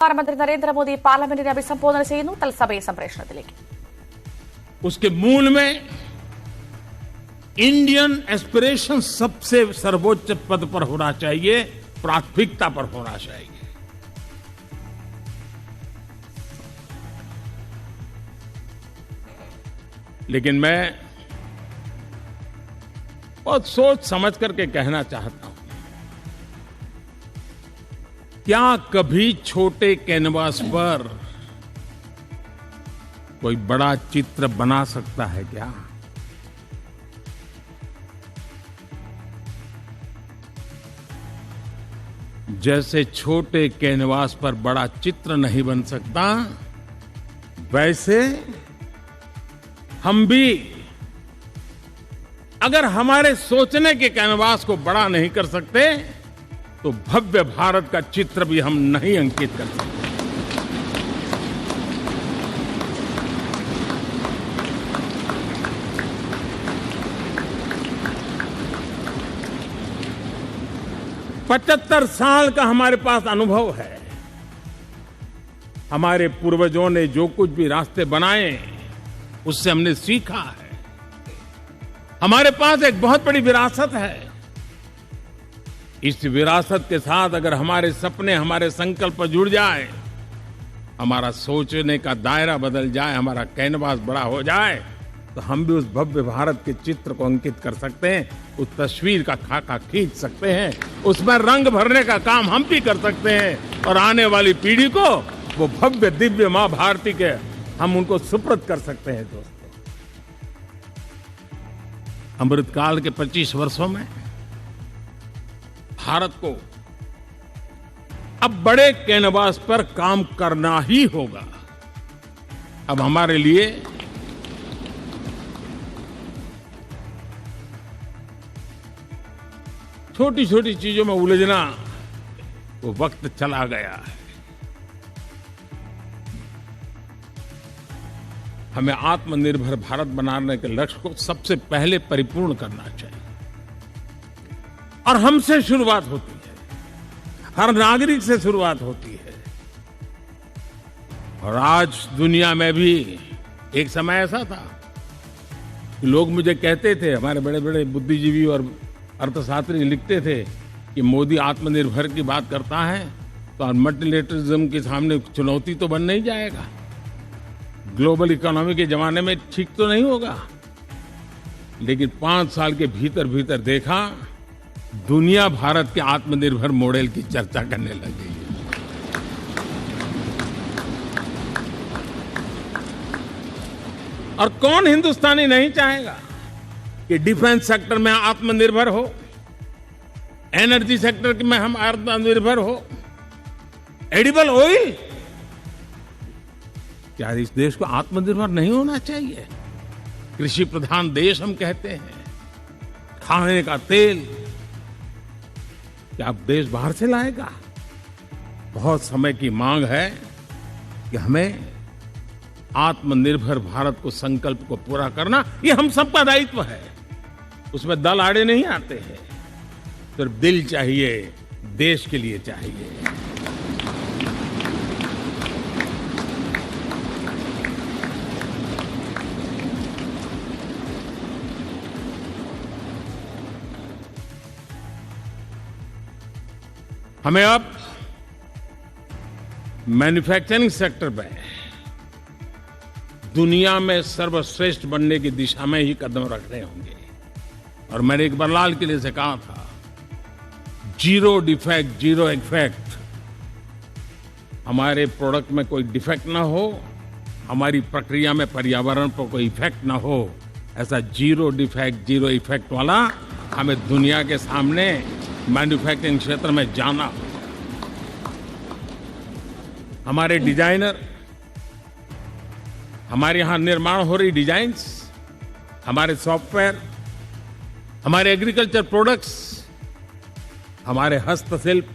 പ്രധാനമന്ത്രി നരേന്ദ്രമോദി പാർലമെന്റിനെ അഭിസംബോധന ചെയ്യുന്നു. തത്സമയ സംപ്രേഷണത്തിലേക്ക്. उसके मूल में इंडियन एस्पिरेशन सबसे सर्वोच्च पद पर होना चाहिए, प्राथमिकता पर होना चाहिए. लेकिन मैं बहुत सोच समझ करके कहना चाहता हूं, क्या कभी छोटे कैनवास पर कोई बड़ा चित्र बना सकता है क्या? जैसे छोटे कैनवास पर बड़ा चित्र नहीं बन सकता, वैसे हम भी अगर हमारे सोचने के कैनवास को बड़ा नहीं कर सकते, तो भव्य भारत का चित्र भी हम नहीं अंकित कर सकते. पचहत्तर साल का हमारे पास अनुभव है. हमारे पूर्वजों ने जो कुछ भी रास्ते बनाए, उससे हमने सीखा है. हमारे पास एक बहुत बड़ी विरासत है. इस विरासत के साथ अगर हमारे सपने, हमारे संकल्प जुड़ जाए, हमारा सोचने का दायरा बदल जाए, हमारा कैनवास बड़ा हो जाए, तो हम भी उस भव्य भारत के चित्र को अंकित कर सकते हैं, उस तस्वीर का खाका खींच सकते हैं, उसमें रंग भरने का काम हम भी कर सकते हैं, और आने वाली पीढ़ी को वो भव्य दिव्य मां भारती के हम उनको सुपुर्द कर सकते हैं. दोस्तों, अमृतकाल के 25 वर्षों में भारत को अब बड़े कैनवास पर काम करना ही होगा. अब हमारे लिए छोटी छोटी चीजों में उलझना वो वक्त चला गया है. हमें आत्मनिर्भर भारत बनाने के लक्ष्य को सबसे पहले परिपूर्ण करना चाहिए, और हमसे शुरुआत होती है. हर नागरिक से शुरुआत होती है. और आज दुनिया में भी एक समय ऐसा था कि लोग मुझे कहते थे, हमारे बड़े बड़े बुद्धिजीवी और अर्थशास्त्री लिखते थे कि मोदी आत्मनिर्भर की बात करता है तो मल्टीलेटरलिज्म के सामने चुनौती तो बन नहीं जाएगा, ग्लोबल इकोनॉमी के जमाने में ठीक तो नहीं होगा. लेकिन 5 साल के भीतर भीतर देखा, दुनिया भारत के आत्मनिर्भर मॉडल की चर्चा करने लगी. और कौन हिंदुस्तानी नहीं चाहेगा कि डिफेंस सेक्टर में आत्मनिर्भर हो, एनर्जी सेक्टर में हम आत्मनिर्भर हो, एडिबल ऑयल. क्या इस देश को आत्मनिर्भर नहीं होना चाहिए? कृषि प्रधान देश हम कहते हैं. खाने का तेल क्या अब देश बाहर से लाएगा? बहुत समय की मांग है कि हमें आत्मनिर्भर भारत को संकल्प को पूरा करना, ये हम सबका दायित्व है. उसमें दल आड़े नहीं आते हैं. सिर्फ दिल चाहिए, देश के लिए चाहिए. हमें अब मैन्युफैक्चरिंग सेक्टर में दुनिया में सर्वश्रेष्ठ बनने की दिशा में ही कदम रखने होंगे. और मैंने एक बार लाल किले से कहा था, जीरो डिफेक्ट जीरो इफेक्ट. हमारे प्रोडक्ट में कोई डिफेक्ट ना हो, हमारी प्रक्रिया में पर्यावरण पर कोई इफेक्ट ना हो, ऐसा जीरो डिफेक्ट जीरो इफेक्ट वाला हमें दुनिया के सामने मैन्युफैक्चरिंग क्षेत्र में जाना हो. हमारे डिजाइनर, हमारे यहां निर्माण हो रही डिजाइन्स, हमारे सॉफ्टवेयर, हमारे एग्रीकल्चर प्रोडक्ट्स, हमारे हस्तशिल्प,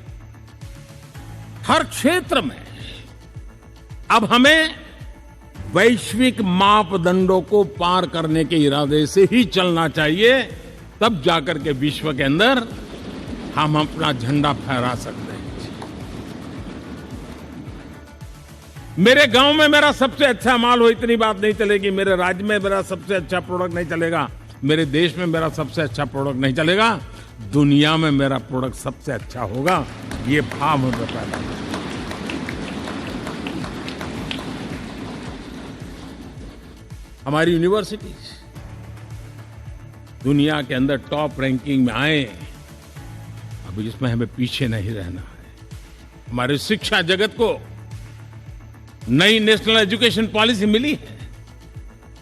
हर क्षेत्र में अब हमें वैश्विक मापदंडों को पार करने के इरादे से ही चलना चाहिए. तब जाकर के विश्व के अंदर हम अपना झंडा फहरा सकते हैं. मेरे गांव में मेरा सबसे अच्छा माल हो इतनी बात नहीं चलेगी, मेरे राज्य में मेरा सबसे अच्छा प्रोडक्ट नहीं चलेगा, मेरे देश में मेरा सबसे अच्छा प्रोडक्ट नहीं चलेगा, दुनिया में मेरा प्रोडक्ट सबसे अच्छा होगा, ये भाव हमें पैदा होगा। हमारी यूनिवर्सिटीज दुनिया के अंदर टॉप रैंकिंग में आए, अभी इसमें हमें पीछे नहीं रहना है। हमारे शिक्षा जगत को नई नेशनल एजुकेशन पॉलिसी मिली है,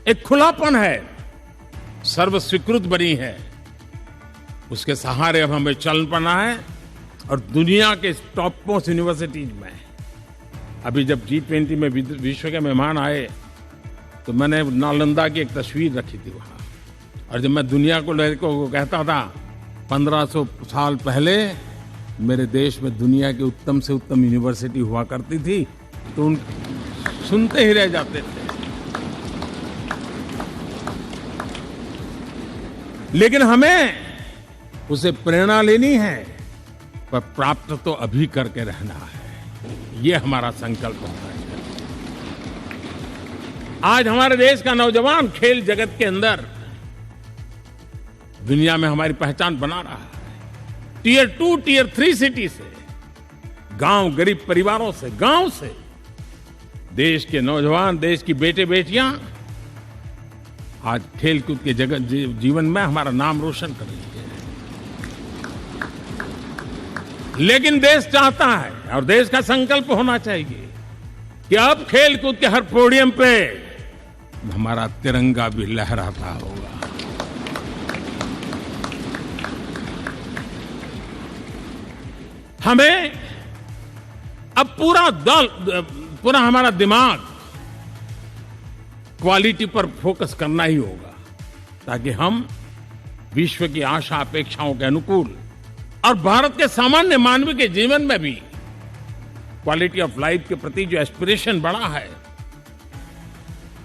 एक खुलापन है, सर्व स्वीकृत बनी है, उसके सहारे अब हमें चल पड़ना है। और दुनिया के टॉप मोस्ट यूनिवर्सिटीज में अभी जब G20 में विश्व के मेहमान आए तो मैंने नालंदा की एक तस्वीर रखी थी वहां, और जब मैं दुनिया को कहता था 1500 साल पहले मेरे देश में दुनिया की उत्तम से उत्तम यूनिवर्सिटी हुआ करती थी, तो उन सुनते ही रह जाते थे। लेकिन हमें उसे प्रेरणा लेनी है, पर प्राप्त तो अभी करके रहना है, ये हमारा संकल्प होना है। आज हमारे देश का नौजवान खेल जगत के अंदर दुनिया में हमारी पहचान बना रहा है। टियर 2, टियर 3 सिटी से, गांव, गरीब परिवारों से, गांव से देश के नौजवान, देश की बेटे बेटियां आज खेल कूद के जगत जीवन में हमारा नाम रोशन कर रही है। लेकिन देश चाहता है और देश का संकल्प होना चाहिए कि अब खेल कूद के हर पोडियम पे हमारा तिरंगा भी लहराता होगा। हमें अब पूरा हमारा दिमाग क्वालिटी पर फोकस करना ही होगा, ताकि हम विश्व की आशा अपेक्षाओं के अनुकूल और भारत के सामान्य मानव के जीवन में भी क्वालिटी ऑफ लाइफ के प्रति जो एस्पिरेशन बढ़ा है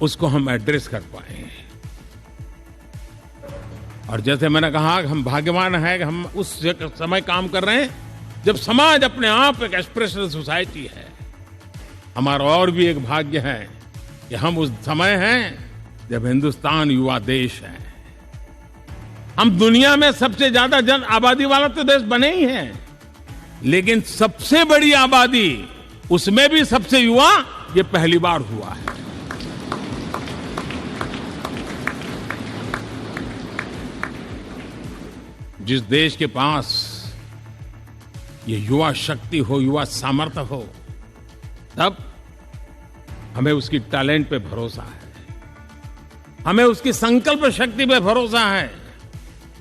उसको हम एड्रेस कर पाए। और जैसे मैंने कहा कि हम भाग्यवान हैं कि हम उस समय काम कर रहे हैं जब समाज अपने आप एक एस्पिरेशनल सोसाइटी है। हमारा और भी एक भाग्य है कि हम उस समय हैं जब हिंदुस्तान युवा देश है। हम दुनिया में सबसे ज्यादा जन आबादी वाला तो देश बने ही हैं, लेकिन सबसे बड़ी आबादी, उसमें भी सबसे युवा, ये पहली बार हुआ है। जिस देश के पास ये युवा शक्ति हो, युवा सामर्थ्य हो, तब हमें उसकी टैलेंट पे भरोसा है, हमें उसकी संकल्प शक्ति पे भरोसा है,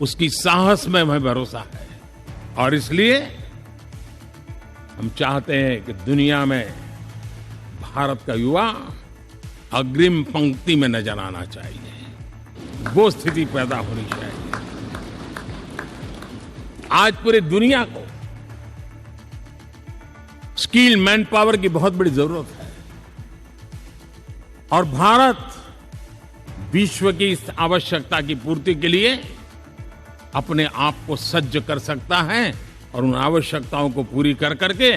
उसकी साहस में हमें भरोसा है। और इसलिए हम चाहते हैं कि दुनिया में भारत का युवा अग्रिम पंक्ति में नजर आना चाहिए, वो स्थिति पैदा होनी चाहिए। आज पूरी दुनिया को स्किल मैन पावर की बहुत बड़ी जरूरत है, और भारत विश्व की इस आवश्यकता की पूर्ति के लिए अपने आप को सज्ज कर सकता है और उन आवश्यकताओं को पूरी कर करके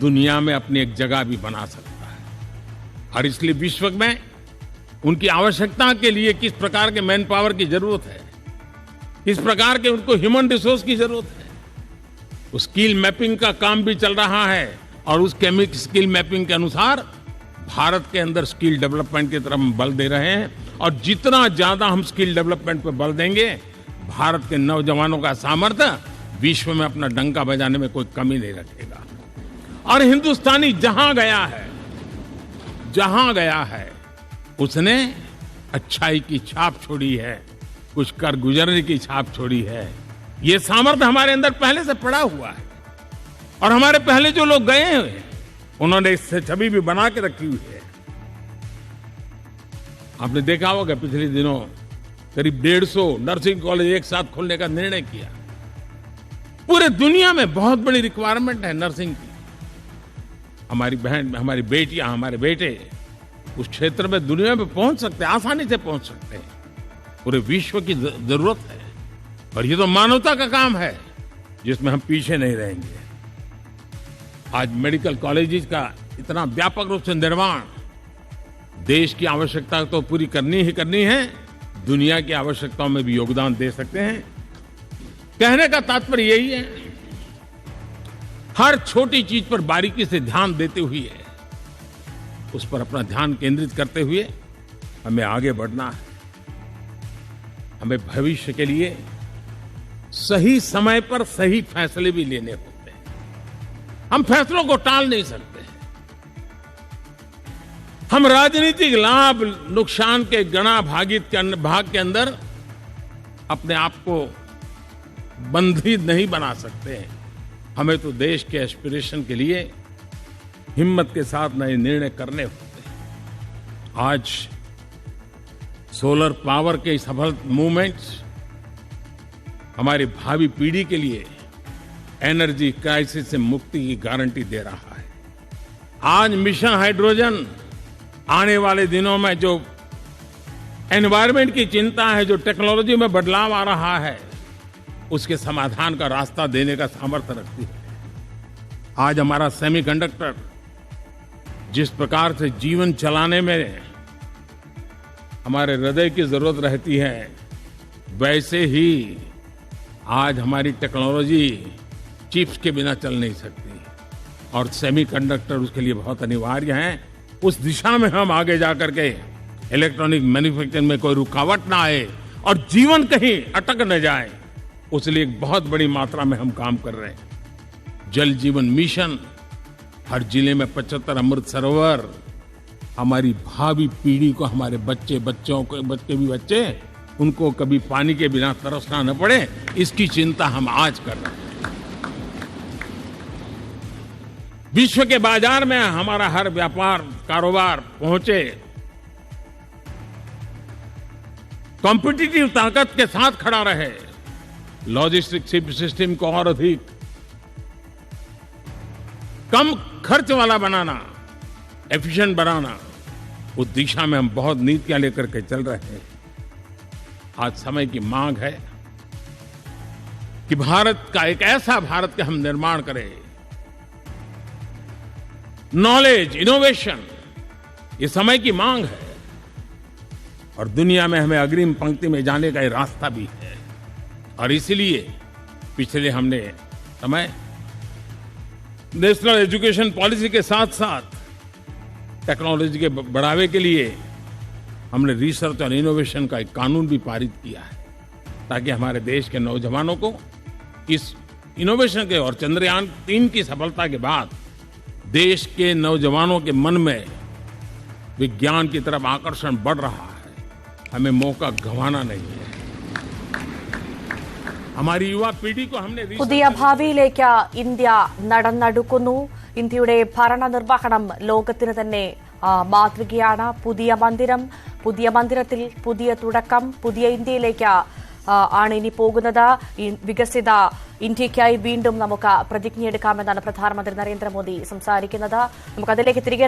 दुनिया में अपनी एक जगह भी बना सकता है। और इसलिए विश्व में उनकी आवश्यकता के लिए किस प्रकार के मैन पावर की जरूरत है, किस प्रकार के उनको ह्यूमन रिसोर्स की जरूरत है, उस स्किल मैपिंग का काम भी चल रहा है। और उस स्किल मैपिंग के अनुसार भारत के अंदर स्किल डेवलपमेंट की तरफ हम बल दे रहे हैं। और जितना ज्यादा हम स्किल डेवलपमेंट पर बल देंगे, भारत के नौजवानों का सामर्थ्य विश्व में अपना डंका बजाने में कोई कमी नहीं रखेगा। और हिंदुस्तानी जहां गया है उसने अच्छाई की छाप छोड़ी है, कुछ कर गुजरने की छाप छोड़ी है। ये सामर्थ्य हमारे अंदर पहले से पड़ा हुआ है, और हमारे पहले जो लोग गए हैं उन्होंने इससे छवि भी बना के रखी हुई है। आपने देखा होगा पिछले दिनों करीब 150 नर्सिंग कॉलेज एक साथ खोलने का निर्णय किया। पूरे दुनिया में बहुत बड़ी रिक्वायरमेंट है नर्सिंग की। हमारी बहन, हमारी बेटियां, हमारे बेटे उस क्षेत्र में दुनिया में पहुंच सकते हैं, आसानी से पहुंच सकते हैं। पूरे विश्व की जरूरत है, और ये तो मानवता का काम है जिसमें हम पीछे नहीं रहेंगे। आज मेडिकल कॉलेजेस का इतना व्यापक रूप से निर्माण, देश की आवश्यकता तो पूरी करनी ही करनी है, दुनिया की आवश्यकताओं में भी योगदान दे सकते हैं। कहने का तात्पर्य यही है, हर छोटी चीज पर बारीकी से ध्यान देते हुए, उस पर अपना ध्यान केंद्रित करते हुए हमें आगे बढ़ना है। हमें भविष्य के लिए सही समय पर सही फैसले भी लेने होते हैं। हम फैसलों को टाल नहीं सकते। हम राजनीतिक लाभ नुकसान के गणा भाग के अंदर अपने आप को बंधी नहीं बना सकते। हमें तो देश के एस्पिरेशन के लिए हिम्मत के साथ नए निर्णय करने होते हैं। आज सोलर पावर के सफल मूवमेंट्स हमारी भावी पीढ़ी के लिए एनर्जी क्राइसिस से मुक्ति की गारंटी दे रहा है। आज मिशन हाइड्रोजन आने वाले दिनों में जो एनवायरनमेंट की चिंता है, जो टेक्नोलॉजी में बदलाव आ रहा है, उसके समाधान का रास्ता देने का सामर्थ्य रखती है। आज हमारा सेमीकंडक्टर जिस प्रकार से जीवन चलाने में हमारे हृदय की जरूरत रहती है, वैसे ही आज हमारी टेक्नोलॉजी चिप्स के बिना चल नहीं सकती और सेमीकंडक्टर उसके लिए बहुत अनिवार्य है। उस दिशा में हम आगे जाकर के इलेक्ट्रॉनिक मैन्युफैक्चरिंग में कोई रुकावट ना आए और जीवन कहीं अटक न जाए, उसलिए एक बहुत बड़ी मात्रा में हम काम कर रहे हैं। जल जीवन मिशन, हर जिले में 75 अमृत सरोवर, हमारी भावी पीढ़ी को, हमारे बच्चे उनको कभी पानी के बिना तरसना न पड़े, इसकी चिंता हम आज कर रहे हैं। विश्व के बाजार में हमारा हर व्यापार कारोबार पहुंचे, कॉम्पिटिटिव ताकत के साथ खड़ा रहे, लॉजिस्टिक सिस्टम को और अधिक कम खर्च वाला बनाना, एफिशिएंट बनाना, उस दिशा में हम बहुत नीतियां लेकर के चल रहे हैं। आज समय की मांग है कि भारत का एक ऐसा भारत का हम निर्माण करें। नॉलेज, इनोवेशन, ये समय की मांग है और दुनिया में हमें अग्रिम पंक्ति में जाने का ये रास्ता भी है। और इसलिए पिछले हमने समय नेशनल एजुकेशन पॉलिसी के साथ साथ टेक्नोलॉजी के बढ़ावे के लिए हमने रिसर्च और इनोवेशन का एक कानून भी पारित किया है, ताकि हमारे देश के नौजवानों को इस इनोवेशन के और चंद्रयान 3 की सफलता के बाद देश के नौजवानों के मन में विज्ञान की तरफ आकर्षण बढ़ रहा है। हमें मौका गंवाना नहीं है। हमारी युवा पीढ़ी को हमने പുതിയ ഭാവിയിലേക്ക് ഇന്ത്യ നടന്നെടുക്കുന്നു. ഇന്ത്യയുടെ ഭരണനിർവഹണം ലോകത്തിന് തന്നെ മാതൃകയാണ്. പുതിയ മന്ദിരത്തിൽ പുതിയ തുടക്കം, പുതിയ ഇന്ത്യയിലേക്ക് ആണ് ഇനി പോകുന്നത്. വികസിത ഇന്ത്യയ്ക്കായി വീണ്ടും നമുക്ക് പ്രതിജ്ഞയെടുക്കാമെന്നാണ് പ്രധാനമന്ത്രി നരേന്ദ്രമോദി സംസാരിക്കുന്നത്. നമുക്കതിലേക്ക് തിരികെ